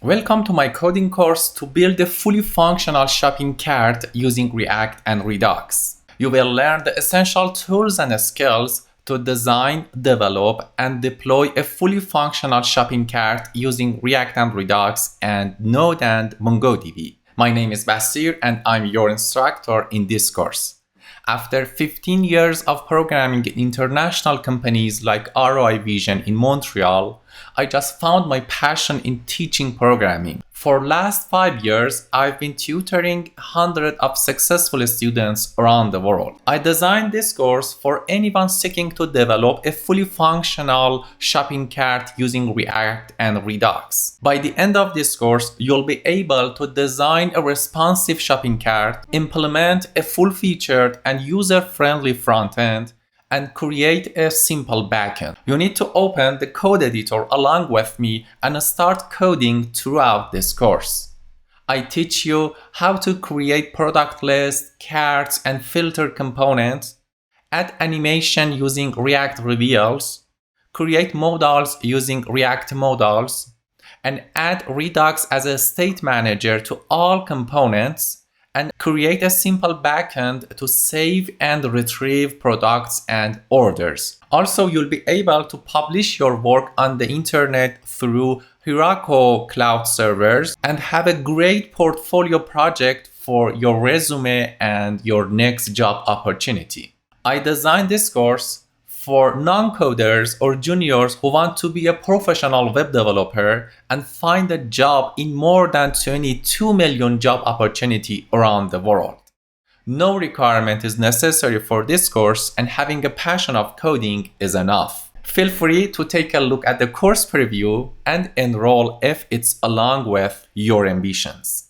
Welcome to my coding course to build a fully functional shopping cart using React and Redux. You will learn the essential tools and skills to design, develop, and deploy a fully functional shopping cart using React and Redux and Node and MongoDB. My name is Basir and I'm your instructor in this course. After 15 years of programming in international companies like ROI Vision in Montreal, I just found my passion in teaching programming. For last 5 years, I've been tutoring hundreds of successful students around the world. I designed this course for anyone seeking to develop a fully functional shopping cart using React and Redux. By the end of this course, you'll be able to design a responsive shopping cart, implement a full-featured and user-friendly front-end, and create a simple backend. You need to open the code editor along with me and start coding throughout this course. I teach you how to create product lists, carts, and filter components, add animation using React Reveals, create modals using React Modals, and add Redux as a state manager to all components, and create a simple backend to save and retrieve products and orders. Also, you'll be able to publish your work on the internet through Heroku cloud servers and have a great portfolio project for your resume and your next job opportunity. I designed this course for non-coders or juniors who want to be a professional web developer and find a job in more than 22 million job opportunity around the world. No requirement is necessary for this course, and having a passion of coding is enough. Feel free to take a look at the course preview and enroll if it's along with your ambitions.